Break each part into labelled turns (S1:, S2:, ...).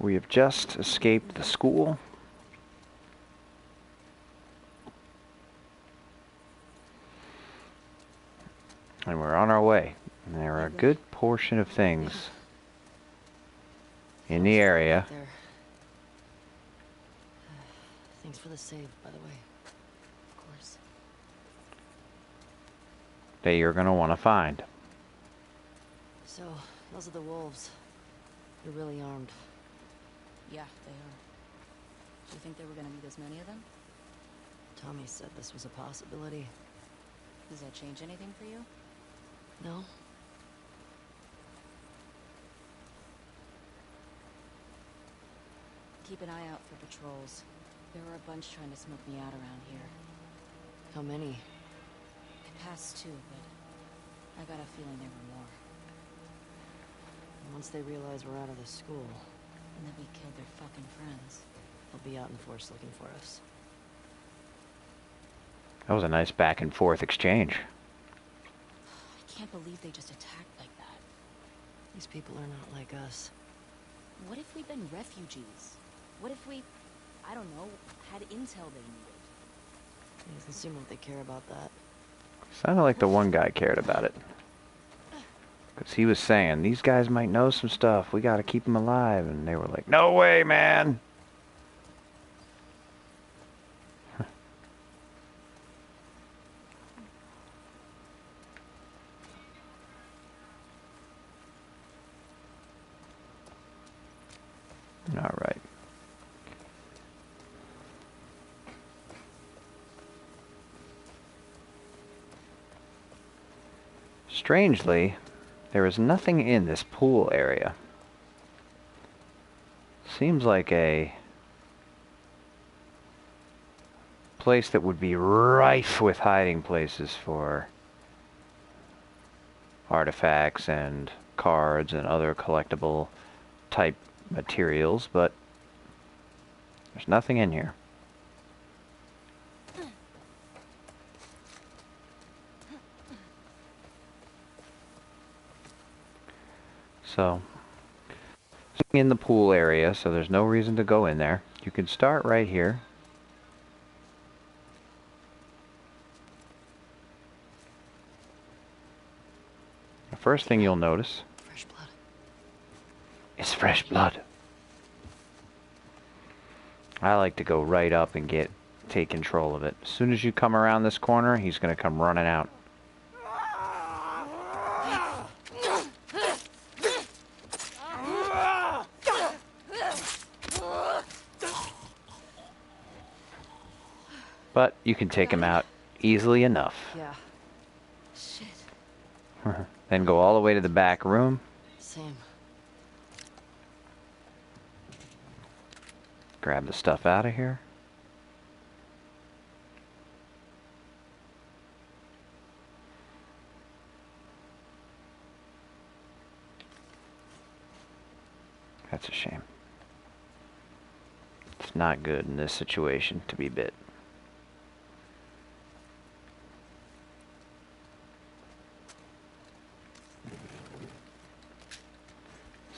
S1: We have just escaped the school. And we're on our way. And there are a good portion of things in the area.
S2: Thanks for the save, by the way. Of course.
S1: That you're going to want to find.
S2: So, those are the wolves. They're really armed.
S3: Yeah, they are. Do you think there were gonna be this many of them?
S2: Tommy said this was a possibility.
S3: Does that change anything for you?
S2: No?
S3: Keep an eye out for patrols. There were a bunch trying to smoke me out around here.
S2: How many?
S3: I passed two, but I got a feeling there were more.
S2: Once they realize we're out of the school,
S3: And that we killed their fucking friends.
S2: they'll be out in force looking for us.
S1: That was a nice back and forth exchange.
S3: I can't believe they just attacked like that.
S2: These people are not like us.
S3: What if we'd been refugees? What if we, I don't know, had intel they needed?
S2: It doesn't seem like they care about that.
S1: Sounded like the one guy cared about it. Because he was saying, these guys might know some stuff. We got to keep them alive. And they were like, no way, man. All right. Strangely, there is nothing in this pool area. Seems like a place that would be rife with hiding places for artifacts and cards and other collectible type materials, but there's nothing in here. So, in the pool area, so there's no reason to go in there. You can start right here. The first thing you'll notice
S2: Fresh blood.
S1: is fresh blood. I like to go right up and take control of it. As soon as you come around this corner, he's going to come running out. But you can take him out easily enough.
S2: Yeah. Shit.
S1: Then go all the way to the back room.
S2: Same.
S1: Grab the stuff out of here. That's a shame. It's not good in this situation to be bit.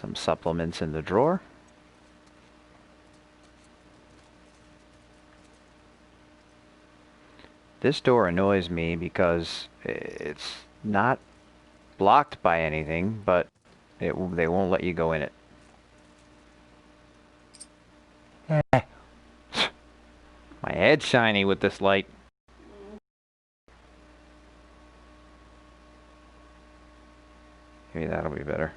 S1: Some supplements in the drawer. This door annoys me because it's not blocked by anything, but they won't let you go in it. My head's shiny with this light. Maybe that'll be better.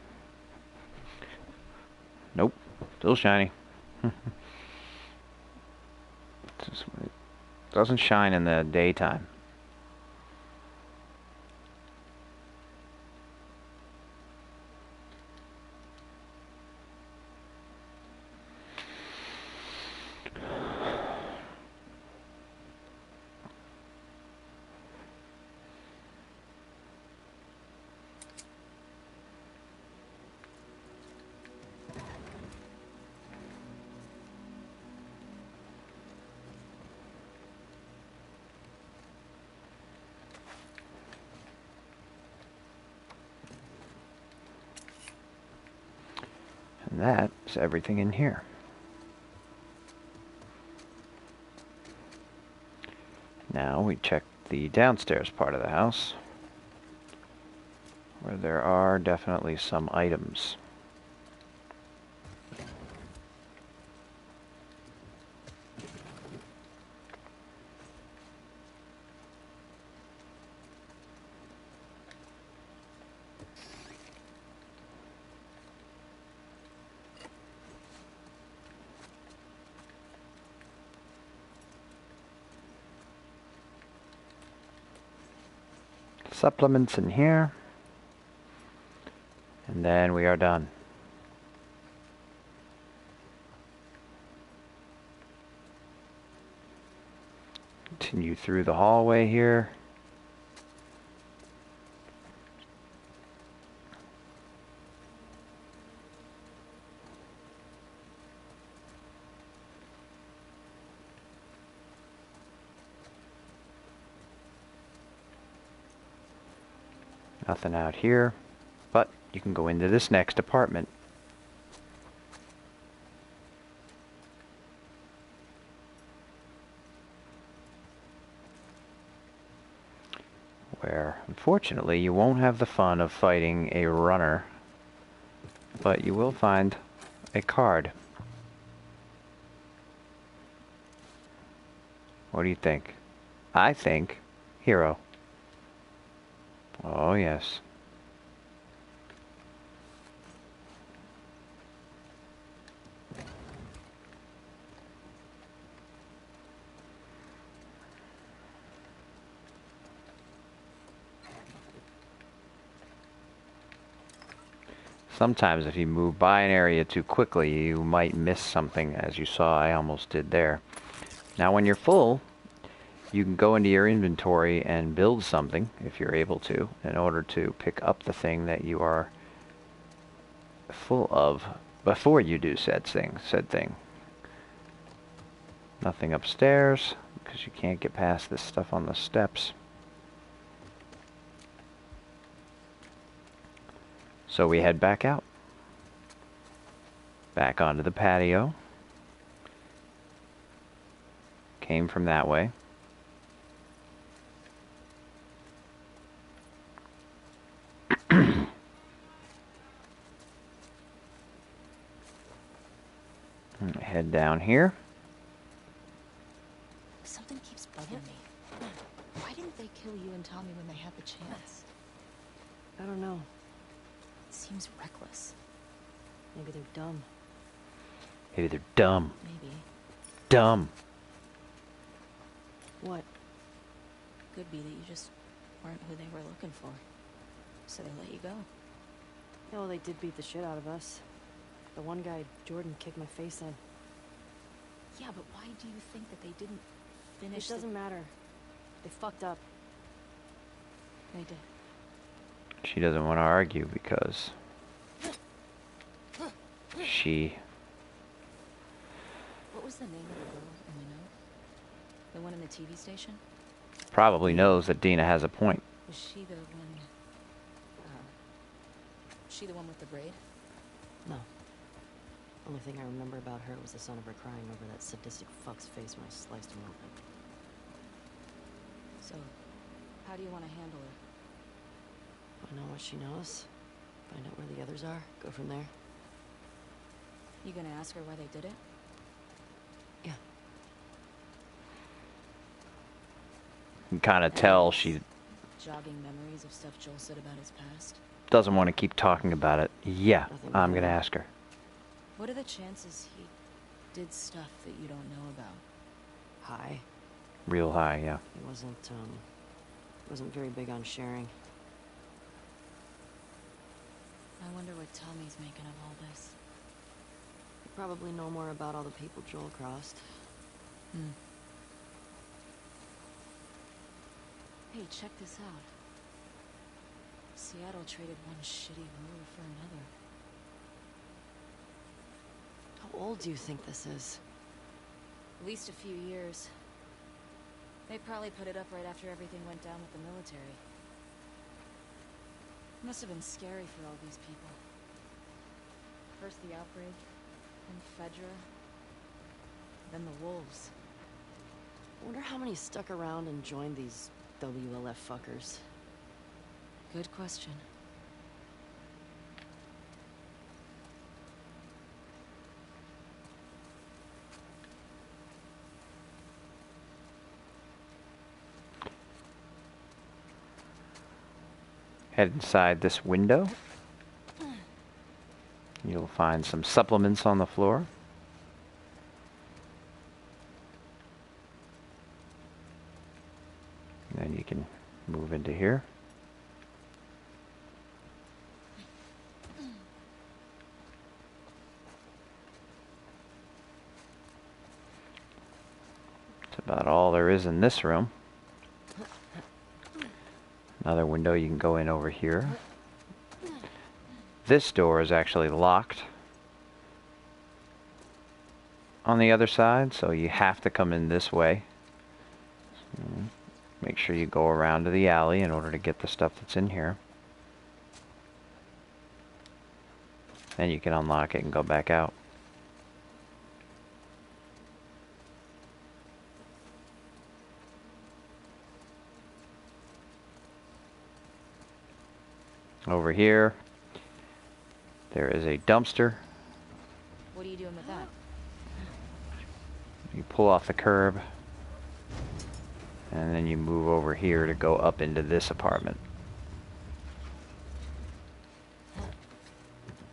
S1: Nope, still shiny. It doesn't shine in the daytime. And that is everything in here. Now we check the downstairs part of the house, where there are definitely some items. Supplements in here, and then we are done. Continue through the hallway here. Nothing out here, but you can go into this next apartment. Where, unfortunately, you won't have the fun of fighting a runner, but you will find a card. What do you think? I think hero. Oh, yes. Sometimes if you move by an area too quickly, you might miss something, as you saw I almost did there. Now when you're full, you can go into your inventory and build something, if you're able to, in order to pick up the thing that you are full of before you do said thing. Nothing upstairs, because you can't get past this stuff on the steps. So we head back out. Back onto the patio. Came from that way. Head down here.
S3: Something keeps bugging me. Why didn't they kill you and Tommy when they had the chance?
S2: I don't know.
S3: It seems reckless.
S2: Maybe they're dumb.
S1: Maybe they're dumb.
S3: Maybe.
S1: Dumb.
S2: What?
S3: Could be that you just weren't who they were looking for. So they let you go.
S2: Yeah, well, they did beat the shit out of us. The one guy, Jordan, kicked my face in.
S3: Yeah, but why do you think that they didn't finish?
S2: It doesn't matter. They fucked up.
S3: They did.
S1: She doesn't want to argue because she...
S3: What was the name of the girl in the note? The one in the TV station?
S1: probably knows that Dina has a point.
S3: Was she the one... she the one with the braid?
S2: No. Only thing I remember about her was the sound of her crying over that sadistic fuck's face when I sliced him open.
S3: So, how do you want to handle her?
S2: Find out what she knows. Find out where the others are. Go from there.
S3: You gonna ask her why they did it?
S2: Yeah.
S1: You can kind of tell she
S3: Jogging memories of stuff Joel said about his past?
S1: doesn't want to keep talking about it. Yeah,
S2: Nothing
S1: I'm
S2: more.
S1: going to ask her.
S3: What are the chances he did stuff that you don't know about?
S2: High.
S1: Real high, yeah.
S2: He wasn't very big on sharing.
S3: I wonder what Tommy's making of all this.
S2: You probably know more about all the people Joel crossed.
S3: Hey, check this out. Seattle traded one shitty ruler for another.
S2: How old do you think this is?
S3: At least a few years. They probably put it up right after everything went down with the military. Must have been scary for all these people. First the outbreak, then Fedra, then the wolves.
S2: Wonder how many stuck around and joined these WLF fuckers.
S3: Good question.
S1: Head inside this window. You'll find some supplements on the floor. And then you can move into here. That's about all there is in this room. Another window you can go in over here. This door is actually locked on the other side, so you have to come in this way. Make sure you go around to the alley in order to get the stuff that's in here. Then you can unlock it and go back out. Over here, there is a dumpster.
S3: What are you doing with that?
S1: You pull off the curb, and then you move over here to go up into this apartment.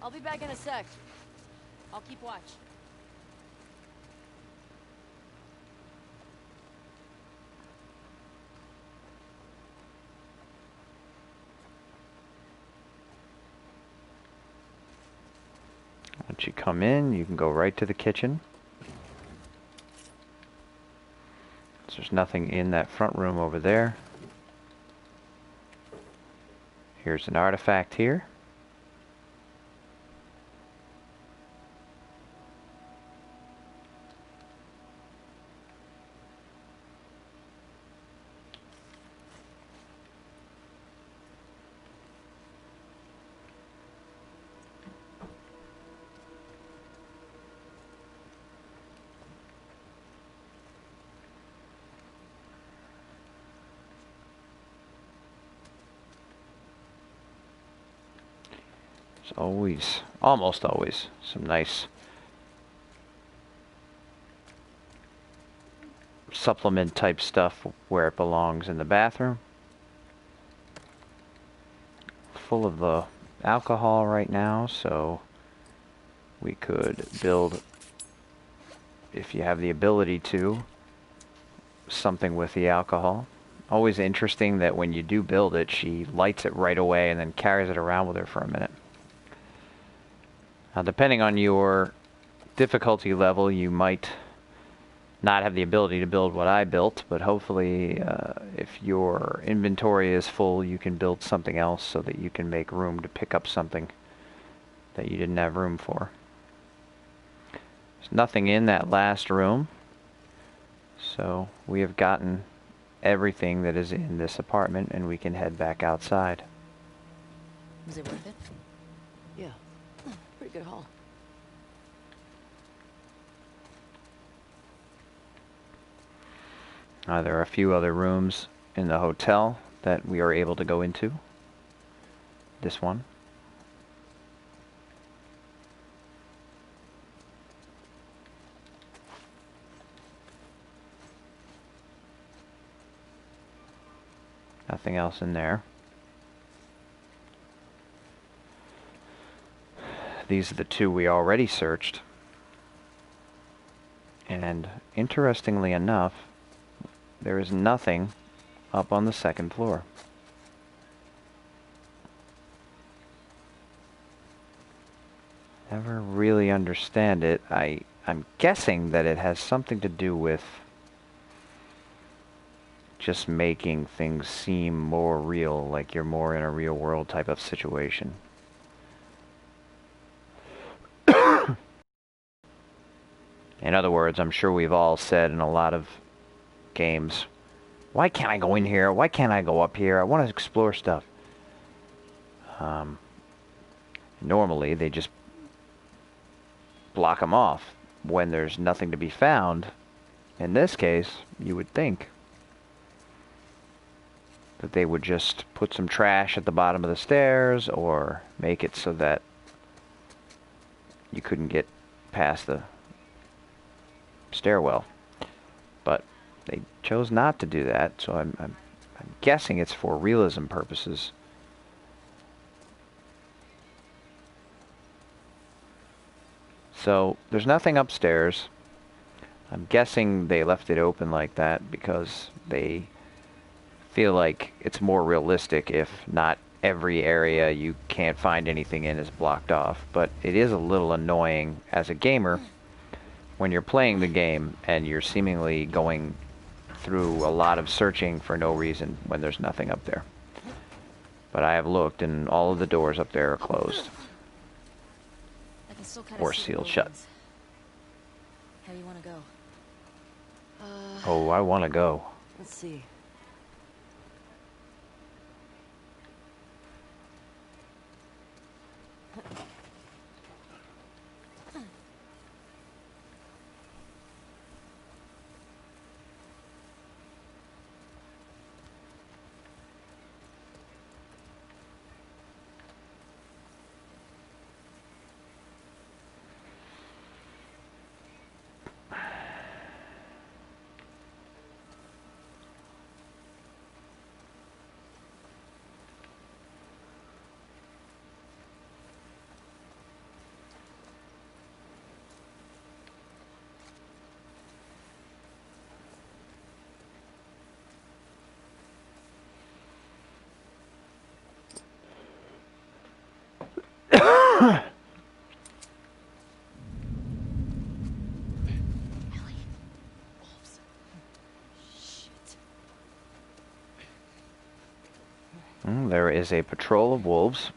S3: I'll be back in a sec. I'll keep watch.
S1: Once you come in, you can go right to the kitchen. So there's nothing in that front room over there. Here's an artifact here. There's always, almost always, some nice supplement type stuff where it belongs in the bathroom. Full of the alcohol right now, so we could build, if you have the ability to, something with the alcohol. Always interesting that when you do build it, she lights it right away and then carries it around with her for a minute. Now, depending on your difficulty level, you might not have the ability to build what I built, but hopefully if your inventory is full, you can build something else so that you can make room to pick up something that you didn't have room for. There's nothing in that last room, so we have gotten everything that is in this apartment, and we can head back outside.
S2: Was it worth it? Yeah. Pretty good haul.
S1: There are a few other rooms in the hotel that we are able to go into. This one. Nothing else in there. These are the two we already searched. And interestingly enough, there is nothing up on the second floor. Never really understand it. I'm guessing that it has something to do with just making things seem more real, like you're more in a real world type of situation. In other words, I'm sure we've all said in a lot of games, why can't I go in here? Why can't I go up here? I want to explore stuff. Normally, they just block them off when there's nothing to be found. In this case, you would think that they would just put some trash at the bottom of the stairs or make it so that you couldn't get past the stairwell. But they chose not to do that, so I'm guessing it's for realism purposes. So there's nothing upstairs. I'm guessing they left it open like that because they feel like it's more realistic if not every area you can't find anything in is blocked off. But it is a little annoying as a gamer when you're playing the game and you're seemingly going through a lot of searching for no reason when there's nothing up there. But I have looked and all of the doors up there are closed.
S3: I can still kind
S1: Or
S3: of
S1: sealed shut.
S3: How do you want to go?
S1: Oh, I want to go.
S2: Let's see.
S1: There is a patrol of wolves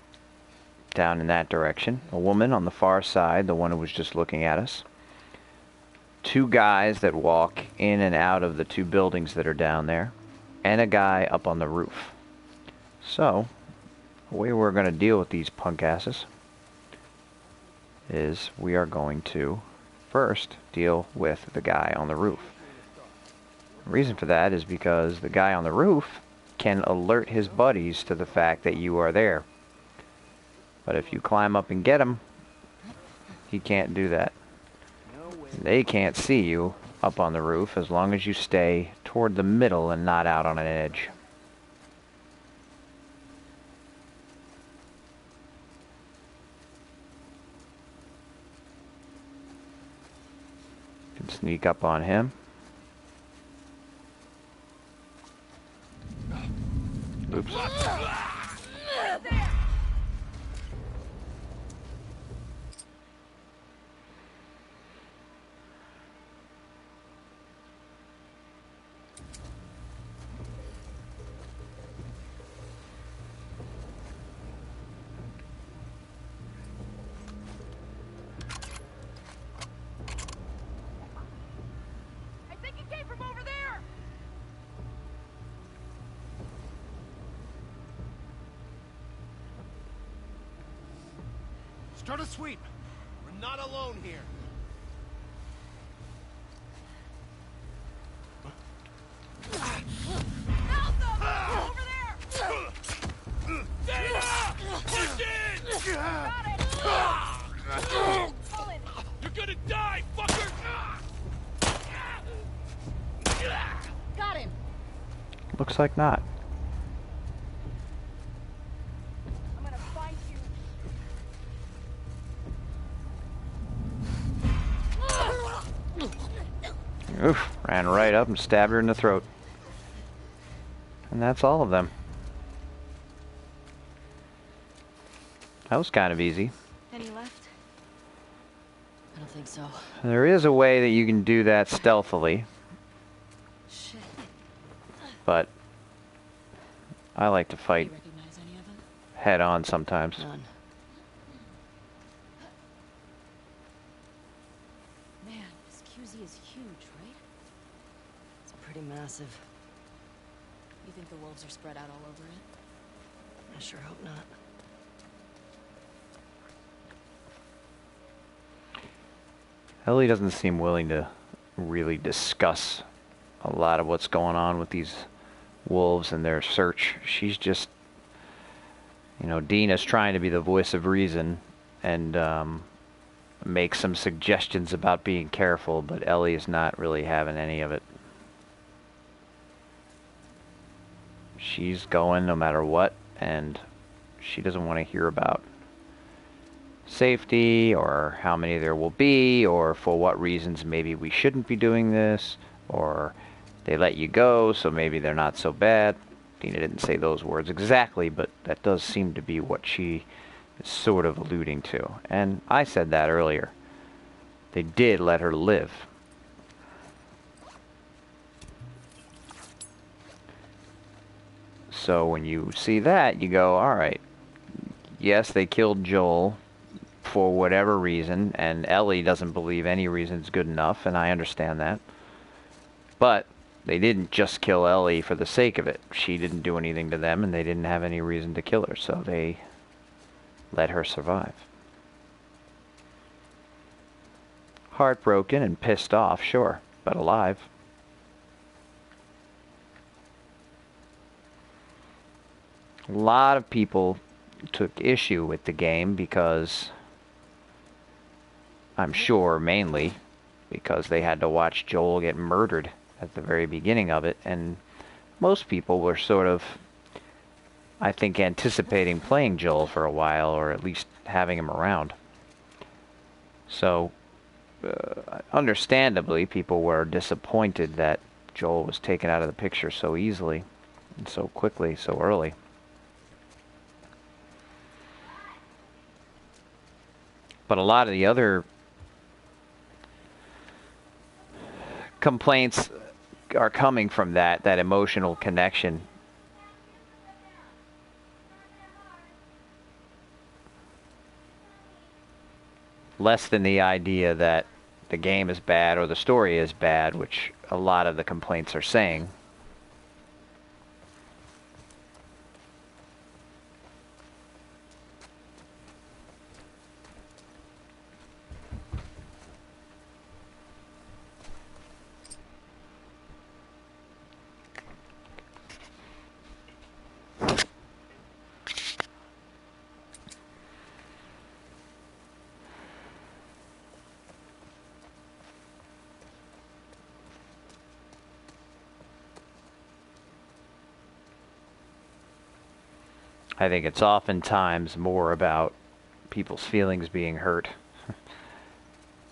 S1: down in that direction. A woman on the far side, the one who was just looking at us. Two guys that walk in and out of the two buildings that are down there. And a guy up on the roof. So, the way we're going to deal with these punk asses is we are going to first deal with the guy on the roof. The reason for that is because the guy on the roof can alert his buddies to the fact that you are there. But if you climb up and get him, he can't do that. They can't see you up on the roof as long as you stay toward the middle and not out on an edge. You can sneak up on him. Oops.
S4: I think it came from over there!
S5: Start a sweep. We're not alone here.
S4: Malcolm! Over there! Dana! Push in! Got it! Colin!
S5: You're gonna die, fucker!
S4: Got him!
S1: Looks like not.
S4: I'm gonna find you.
S1: Oof, ran right up and stabbed her in the throat. And that's all of them. That was kind of easy.
S3: Any left?
S2: I don't think so.
S1: There is a way that you can do that stealthily,
S3: Shit.
S1: but I like to
S3: Do
S1: fight
S3: you recognize any of them?
S1: head on sometimes.
S2: None.
S3: Man, this QZ is huge, right?
S2: It's pretty massive.
S3: You think the wolves are spread out all over it?
S2: I sure hope not.
S1: Ellie doesn't seem willing to really discuss a lot of what's going on with these wolves and their search. She's just, you know, Dina's trying to be the voice of reason and make some suggestions about being careful, but Ellie is not really having any of it. She's going no matter what, and she doesn't want to hear about safety or how many there will be or for what reasons maybe we shouldn't be doing this, or they let you go so maybe they're not so bad. Dina didn't say those words exactly, but that does seem to be what she is sort of alluding to. And I said that earlier. They did let her live. So when you see that, you go, all right, yes, they killed Joel for whatever reason, and Ellie doesn't believe any reason's good enough, and I understand that. But they didn't just kill Ellie for the sake of it. She didn't do anything to them, and they didn't have any reason to kill her, so they let her survive. Heartbroken and pissed off, sure, but alive. A lot of people took issue with the game because, I'm sure mainly because they had to watch Joel get murdered at the very beginning of it, and most people were sort of, I think, anticipating playing Joel for a while, or at least having him around. So, understandably, people were disappointed that Joel was taken out of the picture so easily, and so quickly, so early. But a lot of the other complaints are coming from that emotional connection. Less than the idea that the game is bad or the story is bad, which a lot of the complaints are saying. I think it's oftentimes more about people's feelings being hurt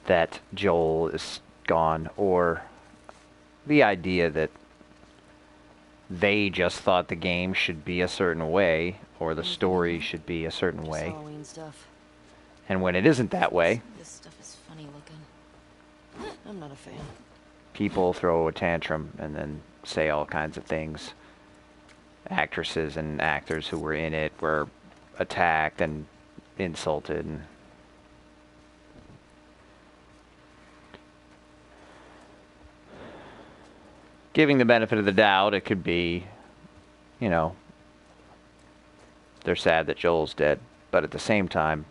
S1: that Joel is gone, or the idea that they just thought the game should be a certain way, or the story should be a certain
S2: Just
S1: way.
S2: Halloween stuff.
S1: And when it isn't that way,
S2: This stuff is funny looking. I'm not a fan.
S1: people throw a tantrum and then say all kinds of things. Actresses and actors who were in it were attacked and insulted. And giving the benefit of the doubt, it could be, you know, they're sad that Joel's dead. But at the same time,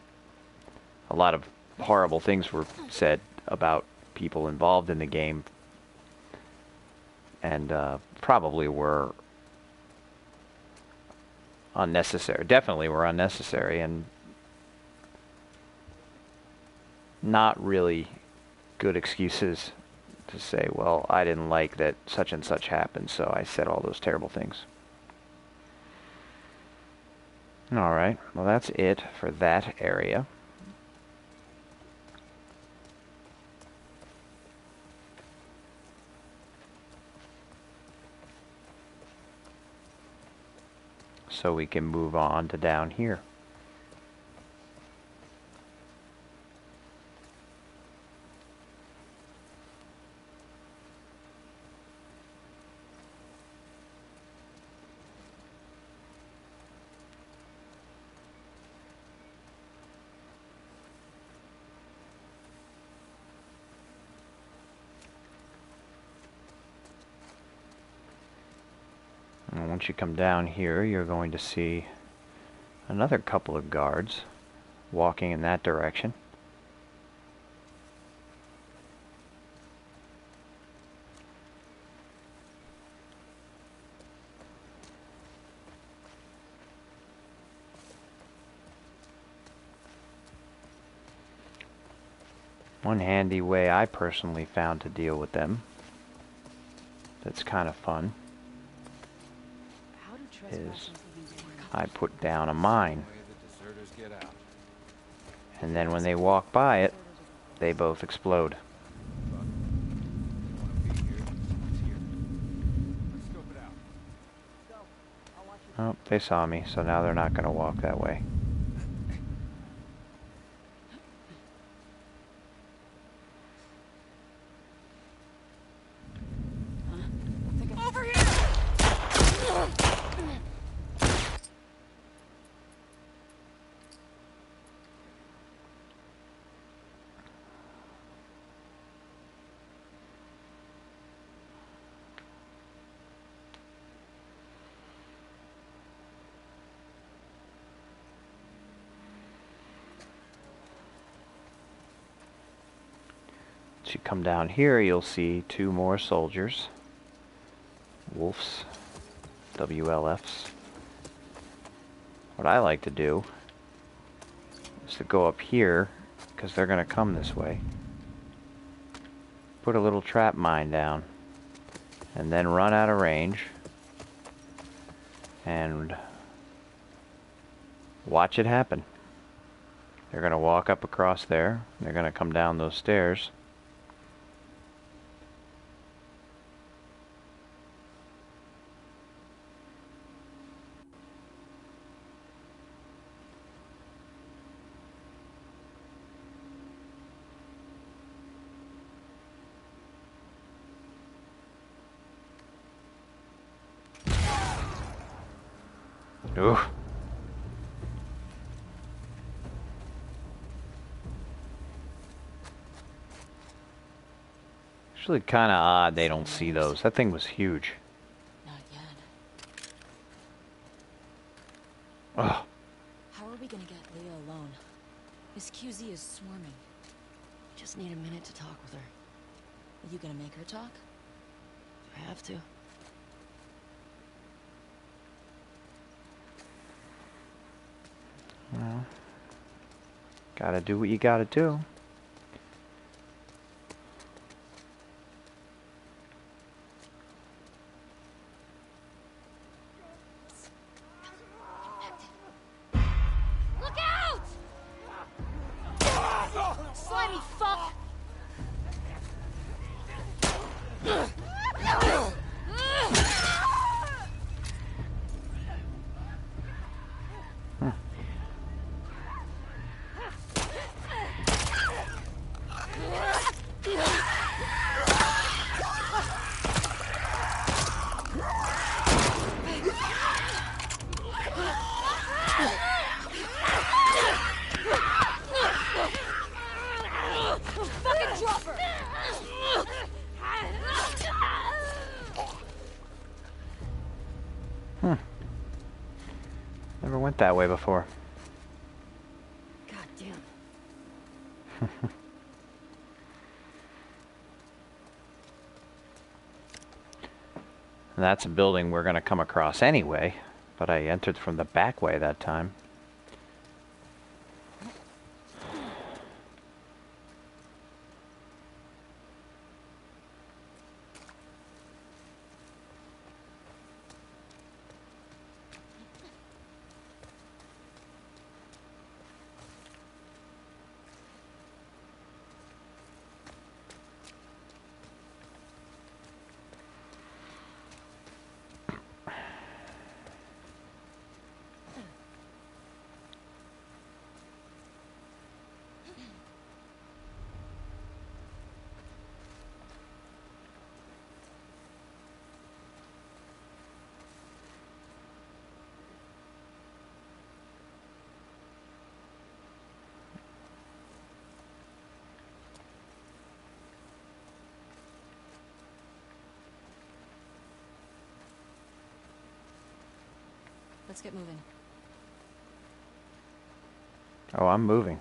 S1: a lot of horrible things were said about people involved in the game, and probably were unnecessary. Definitely were unnecessary, and not really good excuses to say, well, I didn't like that such and such happened, so I said all those terrible things. Alright, well that's it for that area. So we can move on to down here. And once you come down here, you're going to see another couple of guards walking in that direction. One handy way I personally found to deal with them that's kind of fun
S3: How do
S1: is
S3: trespassers even work?
S1: I put down a mine,
S5: Way the deserters get out.
S1: and then when they walk by it, they both explode.
S5: Buck, you want to be here? It's here. Let's scope it out.
S4: Go. I'll watch you.
S1: Oh, they saw me, so now they're not going to walk that way.
S4: Over here!
S1: As you come down here, you'll see two more soldiers. Wolves. WLFs. What I like to do is to go up here, because they're going to come this way. Put a little trap mine down, and then run out of range, and watch it happen. They're going to walk up across there, they're going to come down those stairs. Ooh. Actually kind of odd they don't see those. That thing was huge.
S3: Not yet.
S1: Ugh.
S3: How are we gonna get Leah alone? Miss QZ is swarming.
S2: Just need a minute to talk with her.
S3: Are you gonna make her talk?
S2: I have to.
S1: Well, gotta do what you gotta do.
S4: Look out! Slimy fuck! Fucking drop her!
S1: Never went that way before.
S2: God damn.
S1: And that's a building we're going to come across anyway, but I entered from the back way that time.
S3: Let's get moving.
S1: Oh, I'm moving.